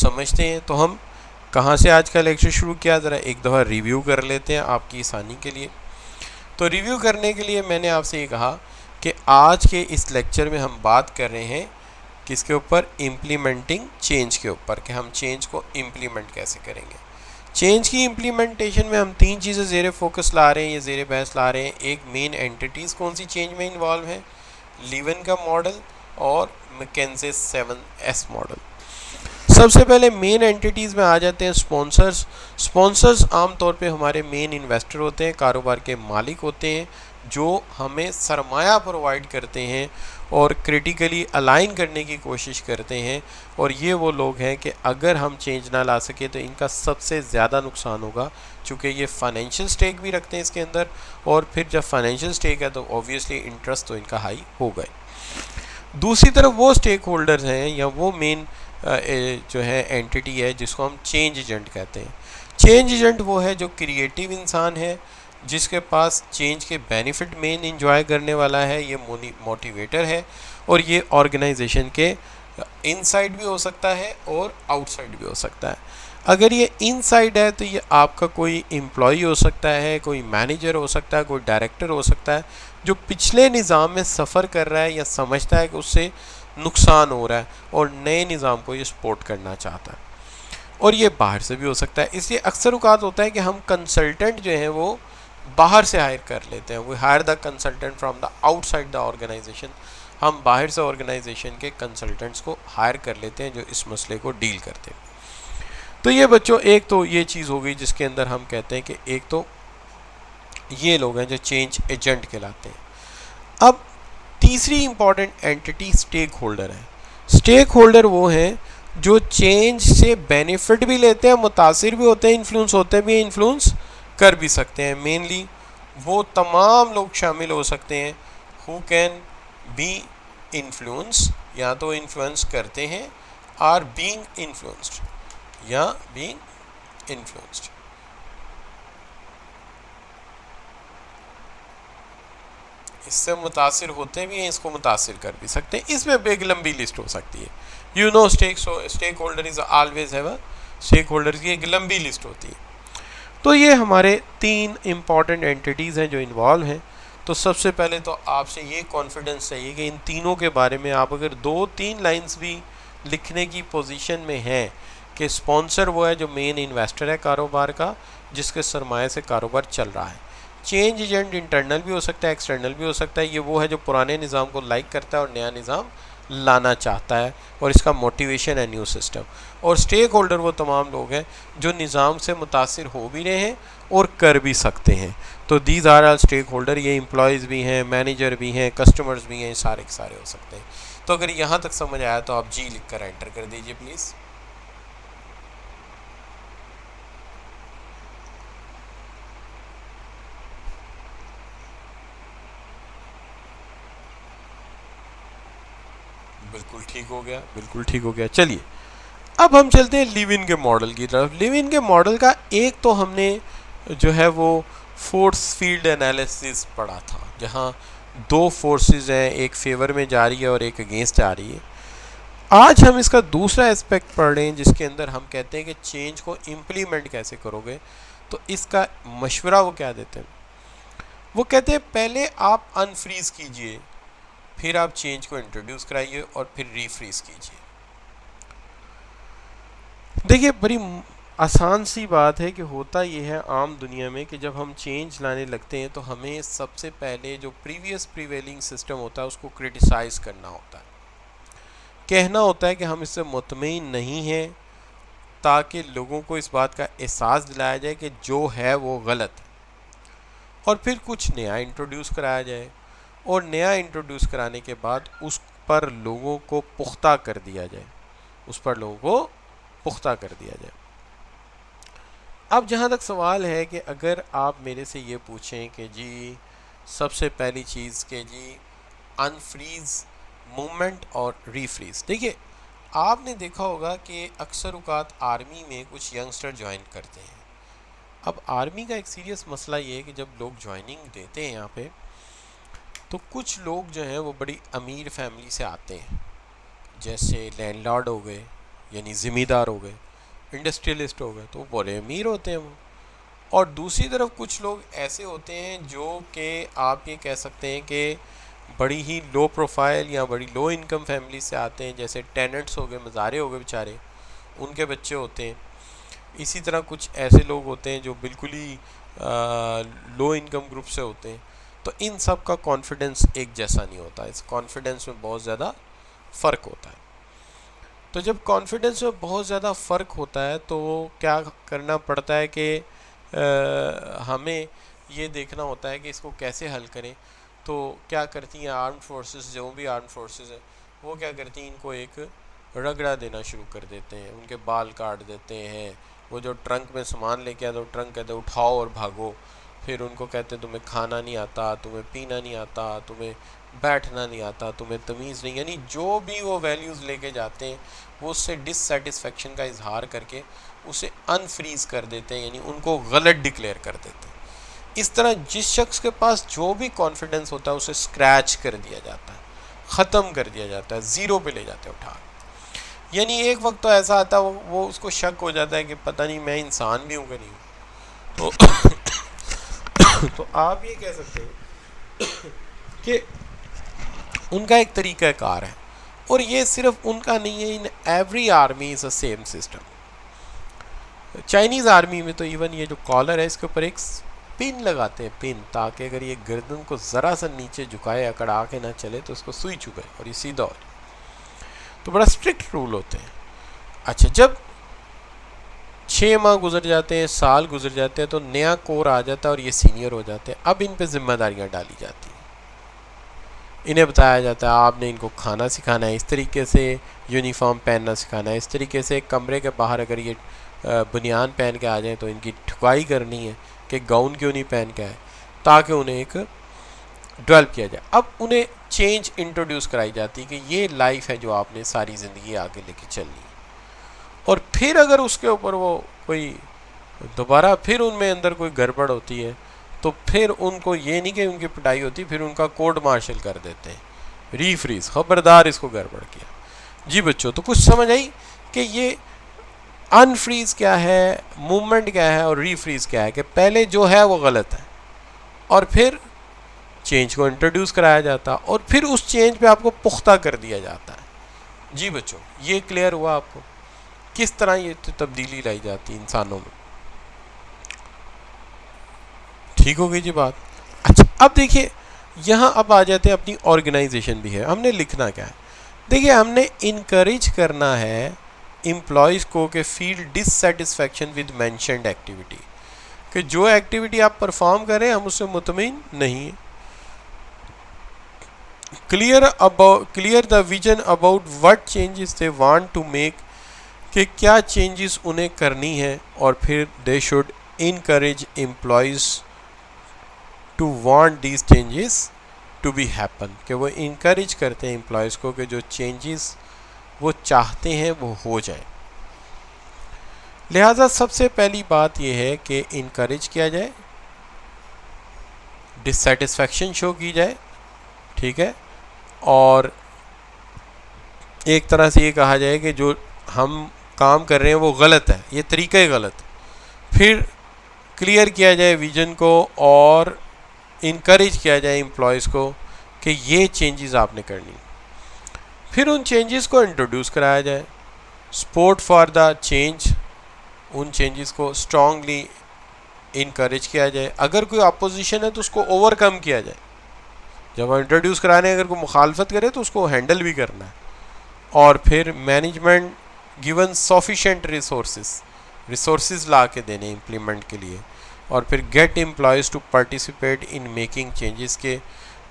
समझते हैं। तो हम कहाँ से आज का लेक्चर शुरू किया, ज़रा एक दफ़ा रिव्यू कर लेते हैं आपकी आसानी के लिए। तो रिव्यू करने के लिए मैंने आपसे ये कहा कि आज के इस लेक्चर में हम बात कर रहे हैं किसके ऊपर, इम्प्लीमेंटिंग चेंज के ऊपर, कि हम चेंज को इम्प्लीमेंट कैसे करेंगे। चेंज की इम्प्लीमेंटेशन में हम तीन चीज़ें ज़ेरे फोकस ला रहे हैं, ये ज़ेरे बहस ला रहे हैं। एक, मेन एंटिटीज़ कौन सी चेंज में इन्वॉल्व है, लीवन का मॉडल और मैकेंजी 7S मॉडल। सबसे पहले मेन एंटिटीज़ में आ जाते हैं स्पॉन्सर्स। स्पॉन्सर्स आमतौर पे हमारे मेन इन्वेस्टर होते हैं, कारोबार के मालिक होते हैं, जो हमें सरमाया प्रोवाइड करते हैं और क्रिटिकली अलाइन करने की कोशिश करते हैं। और ये वो लोग हैं कि अगर हम चेंज ना ला सके तो इनका सबसे ज़्यादा नुकसान होगा, चूँकि ये फाइनेंशियल स्टेक भी रखते हैं इसके अंदर, और फिर जब फाइनेंशियल स्टेक है तो ऑब्वियसली इंटरेस्ट तो इनका हाई होगा। दूसरी तरफ वो स्टेक होल्डर्स हैं या वो मेन जो है एंटिटी है जिसको हम चेंज एजेंट कहते हैं। चेंज एजेंट वो है जो क्रिएटिव इंसान है, जिसके पास चेंज के बेनिफिट मेन इंजॉय करने वाला है, ये मोटिवेटर है, और ये ऑर्गेनाइजेशन के इनसाइड भी हो सकता है और आउटसाइड भी हो सकता है। अगर ये इनसाइड है तो ये आपका कोई एम्प्लॉई हो सकता है, कोई मैनेजर हो सकता है, कोई डायरेक्टर हो सकता है, जो पिछले निज़ाम में सफ़र कर रहा है या समझता है कि उससे नुकसान हो रहा है और नए निज़ाम को ये सपोर्ट करना चाहता है। और ये बाहर से भी हो सकता है। इसलिए अक्सर औक़ात होता है कि हम कंसल्टेंट जो हैं वो बाहर से हायर कर लेते हैं। We hire the consultant from the outside the organisation. हम बाहर से ऑर्गेनाइजेशन के कंसल्टेंट्स को हायर कर लेते हैं जो इस मसले को डील करते हैं। तो ये बच्चों, एक तो ये चीज़ हो गई जिसके अंदर हम कहते हैं कि एक तो ये लोग हैं जो चेंज एजेंट कहलाते हैं। अब तीसरी इंपॉर्टेंट एंटिटी स्टेक होल्डर है। स्टेक होल्डर वो हैं जो चेंज से बेनिफिट भी लेते हैं, मुतासिर भी होते हैं, इन्फ्लुएंस होते भी हैं, इन्फ्लुएंस कर भी सकते हैं। मेनली वो तमाम लोग शामिल हो सकते हैं हु कैन बी इन्फ्लुएंस, या तो इन्फ्लुएंस करते हैं, आर बीइंग इन्फ्लुएंस्ड या बीइंग इन्फ्लुएंस्ड। इससे मुतासिर होते भी हैं, इसको मुतासिर कर भी सकते हैं। इसमें एक लंबी लिस्ट हो सकती है। You know stakeholder is always have a stakeholder की एक लंबी लिस्ट होती है। तो ये हमारे तीन इंपॉर्टेंट एंटिटीज़ हैं जो इन्वॉल्व हैं। तो सबसे पहले तो आपसे ये कॉन्फिडेंस चाहिए कि इन तीनों के बारे में आप अगर 2-3 लाइंस भी लिखने की पोजीशन में हैं कि स्पॉन्सर वो है जो मेन इन्वेस्टर है कारोबार का, जिसके सरमाए से कारोबार चल रहा है। चेंज एजेंट इंटरनल भी हो सकता है, एक्सटर्नल भी हो सकता है। ये वो है जो पुराने निज़ाम को लाइक करता है और नया निज़ाम लाना चाहता है, और इसका मोटिवेशन है न्यू सिस्टम। और स्टेक होल्डर वो तमाम लोग हैं जो निज़ाम से मुतासिर हो भी रहे हैं और कर भी सकते हैं। तो these are all stakeholder. ये एम्प्लॉयज़ भी हैं, मैनेजर भी हैं, कस्टमर्स भी हैं, सारे के सारे हो सकते हैं। तो अगर यहाँ तक समझ आया तो आप जी लिख कर एंटर कर दीजिए प्लीज़। बिल्कुल ठीक हो गया, बिल्कुल ठीक हो गया। चलिए अब हम चलते हैं लिव इन के मॉडल की तरफ। लिव इन के मॉडल का एक तो हमने जो है वो फोर्स फील्ड एनालिसिस पढ़ा था, जहाँ दो फोर्सेस हैं, एक फेवर में जा रही है और एक अगेंस्ट जा रही है। आज हम इसका दूसरा एस्पेक्ट पढ़ रहे हैं जिसके अंदर हम कहते हैं कि चेंज को इम्प्लीमेंट कैसे करोगे। तो इसका मशवरा वो क्या देते हैं, वो कहते हैं पहले आप अनफ्रीज़ कीजिए, फिर आप चेंज को इंट्रोड्यूस कराइए और फिर रीफ्रीज कीजिए। देखिए बड़ी आसान सी बात है कि होता ये है आम दुनिया में कि जब हम चेंज लाने लगते हैं तो हमें सबसे पहले जो प्रीवियस प्रिवेलिंग सिस्टम होता है उसको क्रिटिसाइज़ करना होता है, कहना होता है कि हम इससे मुतमईन नहीं हैं, ताकि लोगों को इस बात का एहसास दिलाया जाए कि जो है वो गलत है, और फिर कुछ नया इंट्रोड्यूस कराया जाए। और नया इंट्रोड्यूस कराने के बाद उस पर लोगों को पुख्ता कर दिया जाए, उस पर लोगों को पुख्ता कर दिया जाए। अब जहाँ तक सवाल है कि अगर आप मेरे से ये पूछें कि जी सबसे पहली चीज़ कि जी अनफ्रीज़ मूवमेंट और रीफ्रीज़, देखिए आपने देखा होगा कि अक्सर औक़ात आर्मी में कुछ यंगस्टर ज्वाइन करते हैं। अब आर्मी का एक सीरियस मसला ये है कि जब लोग ज्वाइनिंग देते हैं यहाँ पे, तो कुछ लोग जो हैं वो बड़ी अमीर फैमिली से आते हैं, जैसे लैंडलॉर्ड हो गए यानी ज़िम्मेदार हो गए, इंडस्ट्रियलिस्ट हो गए, तो वो बड़े अमीर होते हैं वो। और दूसरी तरफ कुछ लोग ऐसे होते हैं जो कि आप ये कह सकते हैं कि बड़ी ही लो प्रोफाइल या बड़ी लो इनकम फैमिली से आते हैं, जैसे टेनेंट्स हो गए, मज़ारे हो गए बेचारे, उनके बच्चे होते हैं। इसी तरह कुछ ऐसे लोग होते हैं जो बिल्कुल ही लो इनकम ग्रुप से होते हैं। तो इन सब का कॉन्फिडेंस एक जैसा नहीं होता, इस कॉन्फिडेंस में बहुत ज़्यादा फ़र्क होता है। तो जब कॉन्फिडेंस में बहुत ज़्यादा फ़र्क होता है तो क्या करना पड़ता है कि हमें ये देखना होता है कि इसको कैसे हल करें। तो क्या करती हैं आर्म्ड फोर्सेस, जो भी आर्म्ड फोर्सेस है वो क्या करती हैं, इनको एक रगड़ा देना शुरू कर देते हैं, उनके बाल काट देते हैं। वो जो ट्रंक में सामान लेके आए तो ट्रंक कहते हैं उठाओ और भागो। फिर उनको कहते हैं तुम्हें खाना नहीं आता, तुम्हें पीना नहीं आता, तुम्हें बैठना नहीं आता, तुम्हें तमीज़ नहीं, यानी जो भी वो वैल्यूज़ लेके जाते हैं वो उससे डिससेटिस्फेक्शन का इजहार करके उसे अनफ्रीज़ कर देते हैं, यानी उनको गलत डिक्लेयर कर देते हैं। इस तरह जिस शख्स के पास जो भी कॉन्फिडेंस होता है उसे स्क्रैच कर दिया जाता है, ख़त्म कर दिया जाता है, ज़ीरो पे ले जाते हैं उठा। यानी एक वक्त तो ऐसा आता है वो उसको शक हो जाता है कि पता नहीं मैं इंसान भी हूँ कि नहीं हूँ। तो आप ये कह सकते हैं कि उनका एक तरीका कार है, और ये सिर्फ उनका नहीं है, in every army is a same system. Chinese army में तो इवन ये जो कॉलर है इसके ऊपर एक पिन लगाते हैं, पिन, ताकि अगर ये गर्दन को ज़रा सा नीचे झुकाए, अकड़ा के ना चले तो उसको सुई चुभे और ये सीधा हो जाए। तो बड़ा स्ट्रिक्ट रूल होते हैं। अच्छा, जब 6 माह गुजर जाते हैं, साल गुजर जाते हैं, तो नया कोर आ जाता है और ये सीनियर हो जाते हैं। अब इन पे जिम्मेदारियां डाली जाती हैं, इन्हें बताया जाता है आपने इनको खाना सिखाना है, इस तरीके से यूनिफॉर्म पहनना सिखाना है, इस तरीके से कमरे के बाहर अगर ये बनियान पहन के आ जाएं तो इनकी ठुकाई करनी है कि गाउन क्यों नहीं पहन के आए, ताकि उन्हें एक डेवलप किया जाए। अब उन्हें चेंज इंट्रोड्यूस कराई जाती है कि ये लाइफ है जो आपने सारी ज़िंदगी आगे लेके चलनी है। और फिर अगर उसके ऊपर वो कोई दोबारा फिर उनमें अंदर कोई गड़बड़ होती है तो फिर उनको ये नहीं कि उनकी पिटाई होती, फिर उनका कोर्ट मार्शल कर देते हैं, रीफ्रीज, खबरदार इसको गड़बड़ किया। जी बच्चों, तो कुछ समझ आई कि ये अनफ्रीज क्या है, मूवमेंट क्या है और रीफ्रीज क्या है, कि पहले जो है वो गलत है और फिर चेंज को इंट्रोड्यूस कराया जाता और फिर उस चेंज पे आपको पुख्ता कर दिया जाता है। जी बच्चों, ये क्लियर हुआ आपको किस तरह ये तब्दीली लाई जाती है इंसानों में? ठीक हो गई जी बात। अच्छा, अब देखिए यहाँ अब आ जाते हैं अपनी ऑर्गेनाइजेशन भी है, हमने लिखना क्या है। देखिए, हमने इनकरेज करना है एम्प्लॉयज़ को कि feel dissatisfaction with mentioned activity, कि जो एक्टिविटी आप परफॉर्म करें हम उससे मुतमईन नहीं हैं। Clear the vision about what changes they want to make, कि क्या चेंजेस उन्हें करनी है, और फिर they should encourage employees to want these changes to be happen, कि वो इनकरेज करते हैं एम्प्लॉयज़ को कि जो चेंजेस वो चाहते हैं वो हो जाए। लिहाजा सबसे पहली बात यह है कि इनकरेज किया जाए, डिससेटिस्फैक्शन शो की जाए, ठीक है, और एक तरह से ये कहा जाए कि जो हम काम कर रहे हैं वो गलत है, ये तरीका ही गलत। फिर क्लियर किया जाए विजन को और इनकरेज किया जाए एम्प्लॉयज़ को कि ये चेंजेस आपने करनी। फिर उन चेंजेस को इंट्रोड्यूस कराया जाए, सपोर्ट फॉर द चेंज, उन चेंजेस को स्ट्रांगली इनकरेज किया जाए। अगर कोई अपोजिशन है तो उसको ओवरकम किया जाए, जब इंट्रोड्यूस कराने अगर कोई मुखालफत करे तो उसको हैंडल भी करना है। और फिर मैनेजमेंट गिवन सफिशेंट रिसोर्सेज ला के देने इम्प्लीमेंट के लिए, और फिर get employees to participate in making changes, के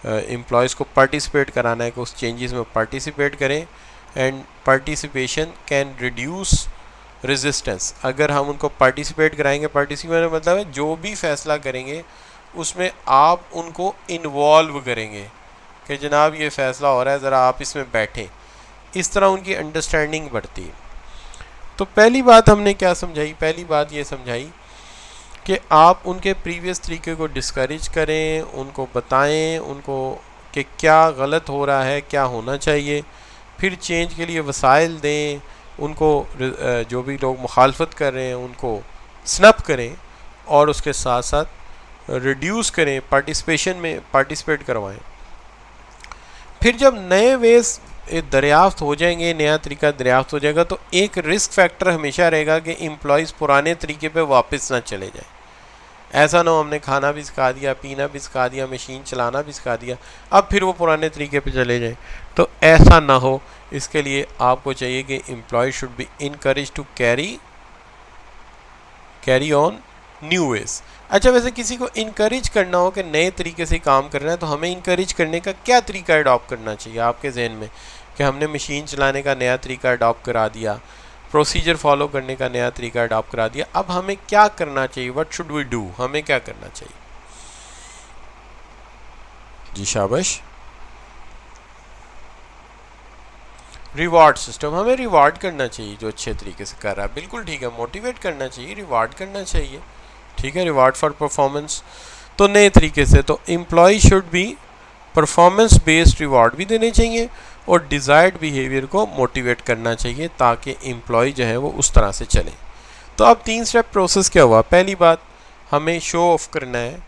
एम्प्लॉयज़ को पार्टिसिपेट कराना है कि उस चेंजेस में पार्टिसिपेट करें। And participation can reduce resistance, अगर हम उनको पार्टिसिपेट कराएंगे, पार्टिसिपेट मतलब है जो भी फैसला करेंगे उसमें आप उनको इन्वॉल्व करेंगे कि जनाब ये फ़ैसला हो रहा है, ज़रा आप इसमें बैठें। इस तरह उनकी अंडरस्टैंडिंग बढ़ती है। तो पहली बात हमने क्या समझाई? पहली बात ये समझाई कि आप उनके प्रीवियस तरीके को डिस्करेज करें, उनको बताएं उनको कि क्या गलत हो रहा है, क्या होना चाहिए। फिर चेंज के लिए वसाइल दें उनको जो भी लोग मुखालफत कर रहे हैं उनको स्नप करें और उसके साथ साथ रिड्यूस करें, पार्टिसिपेट करवाएं। फिर जब नए वेज दरियाफ्त हो जाएंगे, नया तरीका दरियाफ्त हो जाएगा, तो एक रिस्क फैक्टर हमेशा रहेगा कि एम्प्लॉयज़ पुराने तरीके पे वापस ना चले जाएं। ऐसा ना हो हमने खाना भी सिखा दिया, पीना भी सिखा दिया, मशीन चलाना भी सिखा दिया, अब फिर वो पुराने तरीके पे चले जाएं। तो ऐसा ना हो, इसके लिए आपको चाहिए कि employee should be encourage to carry on new ways. अच्छा, वैसे किसी को इनकरेज करना हो कि नए तरीके से काम करना है, तो हमें इनकरेज करने का क्या तरीका अडॉप्ट करना चाहिए आपके जहन में? कि हमने मशीन चलाने का नया तरीका अडॉप्ट करा दिया, प्रोसीजर फॉलो करने का नया तरीका अडॉप्ट करा दिया, अब हमें क्या करना चाहिए? What should we do? हमें क्या करना चाहिए? जी शाबाश। रिवार्ड सिस्टम, हमें रिवार्ड करना चाहिए जो अच्छे तरीके से कर रहा है। बिल्कुल ठीक है, मोटिवेट करना चाहिए, रिवार्ड करना चाहिए। ठीक है, रिवार्ड फॉर परफॉर्मेंस। तो नए तरीके से तो employee should be performance based reward भी देने चाहिए और डिज़ायर्ड बिहेवियर को मोटिवेट करना चाहिए ताकि एम्प्लॉय जो है वो उस तरह से चले। तो अब 3 स्टेप प्रोसेस क्या हुआ? पहली बात, हमें शो ऑफ करना है,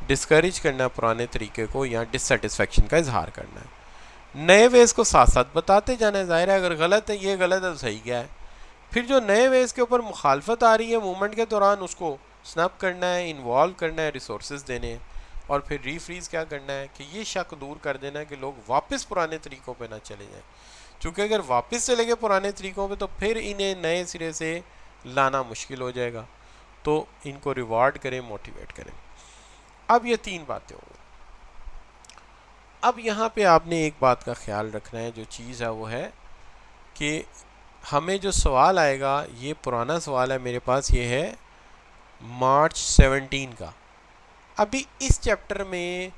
डिस्करेज करना है पुराने तरीके को या डिससेटिस्फेक्शन का इजहार करना है। नए वेज को साथ साथ बताते जाना है। ज़ाहिर है अगर गलत है, ये गलत है तो सही क्या है। फिर जो नए वेज के ऊपर मुखालफत आ रही है मूवमेंट के दौरान, उसको स्नैप करना है, इन्वॉल्व करना है, रिसोर्सेज देने हैं। और फिर रीफ्रीज क्या करना है कि ये शक दूर कर देना है कि लोग वापस पुराने तरीक़ों पे ना चले जाएं। क्योंकि अगर वापस चले गए पुराने तरीक़ों पे तो फिर इन्हें नए सिरे से लाना मुश्किल हो जाएगा। तो इनको रिवार्ड करें, मोटिवेट करें। अब ये 3 बातें होंगी। अब यहाँ पे आपने एक बात का ख्याल रखना है, जो चीज़ है वो है कि हमें जो सवाल आएगा, ये पुराना सवाल है मेरे पास, ये है मार्च 17 का। अभी इस चैप्टर में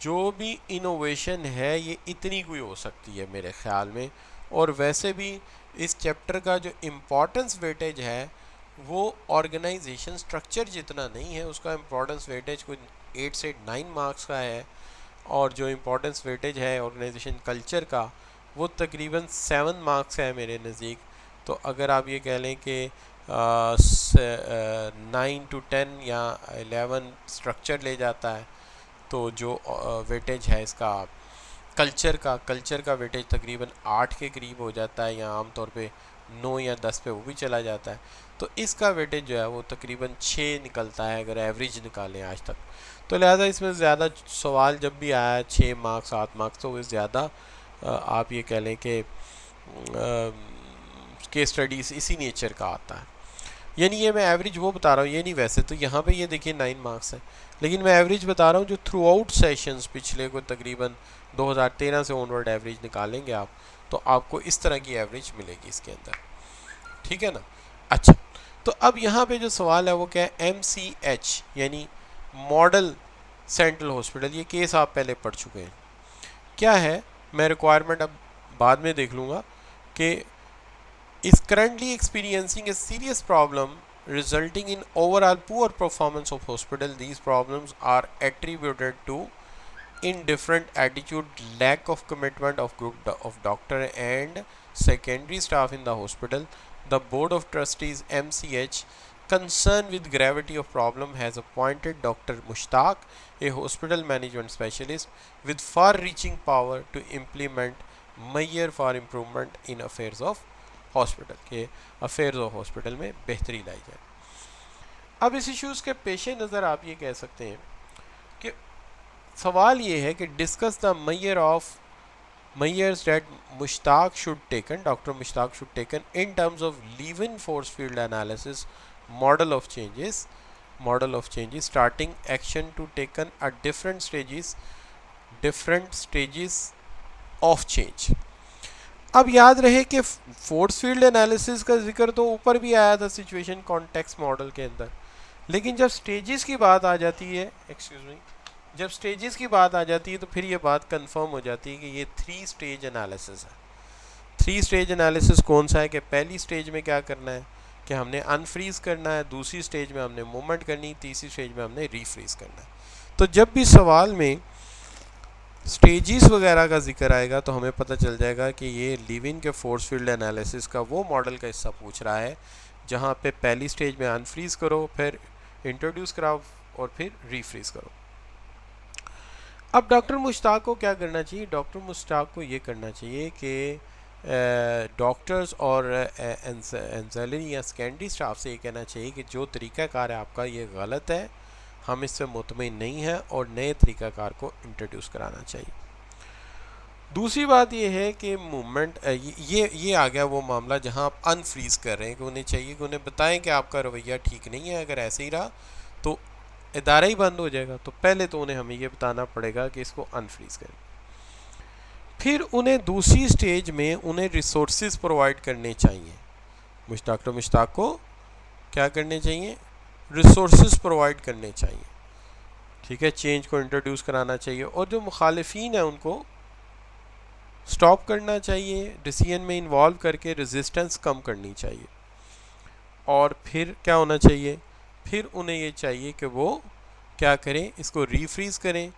जो भी इनोवेशन है ये इतनी कोई हो सकती है मेरे ख्याल में। और वैसे भी इस चैप्टर का जो इम्पोर्टेंस वेटेज है वो ऑर्गेनाइजेशन स्ट्रक्चर जितना नहीं है, उसका इम्पोर्टेंस वेटेज कोई 8 से 9 मार्क्स का है। और जो इम्पोर्टेंस वेटेज है ऑर्गेनाइजेशन कल्चर का वो तकरीबन 7 मार्क्स है मेरे नज़दीक। तो अगर आप ये कह लें कि 9 to 10 या 11 स्ट्रक्चर ले जाता है, तो जो वेटेज है इसका कल्चर का वेटेज तकरीबन 8 के करीब हो जाता है, या आमतौर पे 9 या 10 पे वो भी चला जाता है। तो इसका वेटेज जो है वो तकरीबन 6 निकलता है अगर एवरेज निकालें आज तक। तो लिहाजा इसमें ज़्यादा सवाल जब भी आया 6 मार्क्स 7 मार्क्स, तो वो ज़्यादा आप ये कह लें कि केस स्टडीज़ इसी नेचर का आता है। यानी ये मैं एवरेज वो बता रहा हूँ, ये नहीं, वैसे तो यहाँ पे ये देखिए 9 मार्क्स है, लेकिन मैं एवरेज बता रहा हूँ जो थ्रू आउट सेशंस पिछले को तकरीबन 2013 से ऑनवर्ड एवरेज निकालेंगे आप, तो आपको इस तरह की एवरेज मिलेगी इसके अंदर। ठीक है ना? अच्छा, तो अब यहाँ पे जो सवाल है वो क्या है? MCH यानी मॉडल सेंट्रल हॉस्पिटल, ये केस आप पहले पढ़ चुके हैं। क्या है, मैं रिक्वायरमेंट अब बाद में देख लूँगा कि is currently experiencing a serious problem resulting in overall poor performance of hospital. These problems are attributed to indifferent attitude, lack of commitment of group of doctor and secondary staff in the hospital. The Board of Trustees MCH, concerned with gravity of problem, has appointed Dr. Mushtaq, a hospital management specialist with far-reaching power, to implement measure for improvement in affairs of hospital के affairs of hospital में बेहतरी लाई जाए। अब इस issues के पेश नज़र आप ये कह सकते हैं कि सवाल ये है कि discuss the measures that Mushtaq should taken, Dr. Mushtaq should taken in terms of Levin force field analysis model of changes starting action to taken at different stages of change। अब याद रहे कि फोर्स फील्ड एनालिसिस का जिक्र तो ऊपर भी आया था सिचुएशन कॉन्टेक्स्ट मॉडल के अंदर, लेकिन जब स्टेजेस की बात आ जाती है जब स्टेजेस की बात आ जाती है तो फिर ये बात कंफर्म हो जाती है कि ये 3 स्टेज एनालिसिस है। 3 स्टेज एनालिसिस कौन सा है कि पहली स्टेज में क्या करना है कि हमने अनफ्रीज करना है, दूसरी स्टेज में हमने मूवमेंट करनी, तीसरी स्टेज में हमने रीफ्रीज करना है। तो जब भी सवाल में स्टेजेस वगैरह का जिक्र आएगा तो हमें पता चल जाएगा कि ये लिविन के फोर्स फील्ड एनालिसिस का वो मॉडल का हिस्सा पूछ रहा है जहाँ पे पहली स्टेज में अनफ्रीज करो, फिर इंट्रोड्यूस कराओ और फिर रीफ्रीज करो। अब डॉक्टर मुश्ताक को क्या करना चाहिए? डॉक्टर मुश्ताक को ये करना चाहिए कि डॉक्टर्स और एंजेलरी या सेकेंडरी स्टाफ से ये कहना चाहिए कि जो तरीक़ाकार है आपका ये गलत है, हम इससे मुतमईन नहीं हैं और नए तरीक़ाकार को इंट्रोड्यूस कराना चाहिए। दूसरी बात ये है कि मूवमेंट ये आ गया वो मामला जहां आप अनफ्रीज़ कर रहे हैं कि उन्हें चाहिए कि उन्हें बताएं कि आपका रवैया ठीक नहीं है, अगर ऐसे ही रहा तो इदारा ही बंद हो जाएगा। तो पहले तो उन्हें हमें ये बताना पड़ेगा कि इसको अनफ्रीज़ करें। फिर उन्हें दूसरी स्टेज में उन्हें रिसोर्सेज प्रोवाइड करने चाहिए। डॉक्टर मुश्ताक को क्या करने चाहिए? रिसोर्सेज प्रोवाइड करने चाहिए, ठीक है। चेंज को इंट्रोड्यूस कराना चाहिए और जो मुखालिफिन है उनको स्टॉप करना चाहिए, डिसीजन में इन्वॉल्व करके रेजिस्टेंस कम करनी चाहिए। और फिर क्या होना चाहिए? फिर उन्हें ये चाहिए कि वो क्या करें, इसको रीफ्रीज करें,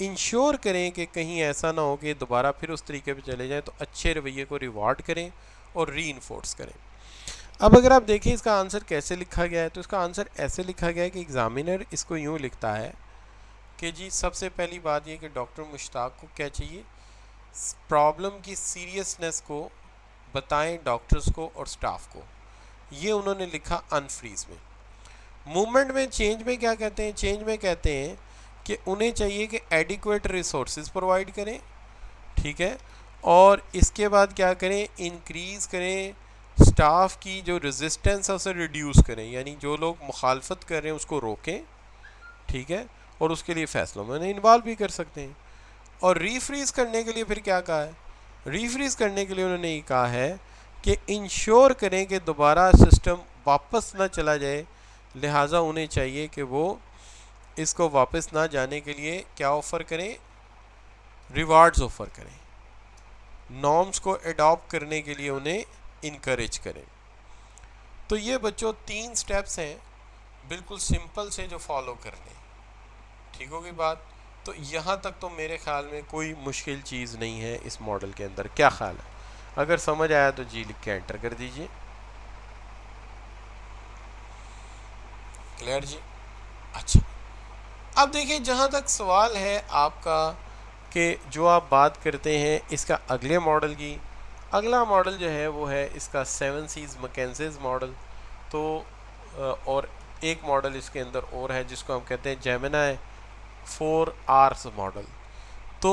इंश्योर करें कि कहीं ऐसा ना हो कि दोबारा फिर उस तरीके पे चले जाएं, तो अच्छे रवैये को रिवार्ड करें और री इन्फोर्स करें। अब अगर आप देखें इसका आंसर कैसे लिखा गया है, तो इसका आंसर ऐसे लिखा गया है कि एग्ज़ामिनर इसको यूँ लिखता है कि जी सबसे पहली बात ये कि डॉक्टर मुश्ताक को क्या चाहिए, प्रॉब्लम की सीरियसनेस को बताएं डॉक्टर्स को और स्टाफ को। ये उन्होंने लिखा अनफ्रीज में। मूवमेंट में चेंज में क्या कहते हैं? चेंज में कहते हैं कि उन्हें चाहिए कि एडिक्वेट रिसोर्सेज प्रोवाइड करें, ठीक है, और इसके बाद क्या करें, इंक्रीज करें स्टाफ की जो रेजिस्टेंस है उसे रिड्यूस करें, यानी जो लोग मुखालफत कर रहे हैं उसको रोकें, ठीक है, और उसके लिए फैसलों में उन्हें इन्वॉल्व भी कर सकते हैं। और रीफ्रीज करने के लिए फिर क्या कहा है? रीफ्रीज करने के लिए उन्होंने ये कहा है कि इंश्योर करें कि दोबारा सिस्टम वापस ना चला जाए, लिहाजा उन्हें चाहिए कि वो इसको वापस ना जाने के लिए क्या ऑफ़र करें? रिवार्ड्स ऑफ़र करें, नॉर्म्स को अडॉप्ट करने के लिए उन्हें इनकरेज करें। तो ये बच्चों 3 स्टेप्स हैं बिल्कुल सिंपल से जो फॉलो करने, ठीक होगी बात। तो यहाँ तक तो मेरे ख्याल में कोई मुश्किल चीज़ नहीं है इस मॉडल के अंदर। क्या ख्याल है? अगर समझ आया तो जी लिख के एंटर कर दीजिए। क्लियर जी? अच्छा, अब देखिए जहाँ तक सवाल है आपका कि जो आप बात करते हैं इसका अगले मॉडल की, अगला मॉडल जो है वो है इसका 7 सीज मैकेंजीज मॉडल। तो और एक मॉडल इसके अंदर और है जिसको हम कहते हैं जेमिनी 4 आर्स मॉडल। तो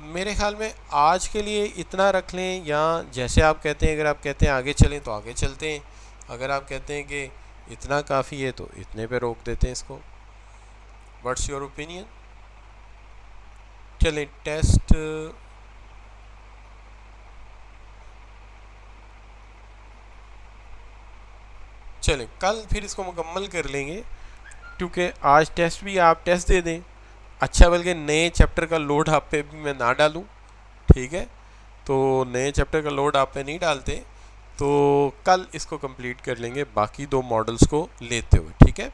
मेरे ख्याल में आज के लिए इतना रख लें, या जैसे आप कहते हैं, अगर आप कहते हैं आगे चलें तो आगे चलते हैं, अगर आप कहते हैं कि इतना काफ़ी है तो इतने पे रोक देते हैं इसको। What's your opinion? चलें टेस्ट चलें कल फिर इसको मुकम्मल कर लेंगे, क्योंकि आज टेस्ट भी आप टेस्ट दे दें। अच्छा, बल्कि नए चैप्टर का लोड आप पे भी मैं ना डालूं, ठीक है, तो नए चैप्टर का लोड आप पे नहीं डालते, तो कल इसको कंप्लीट कर लेंगे बाकी 2 मॉडल्स को लेते हुए, ठीक है।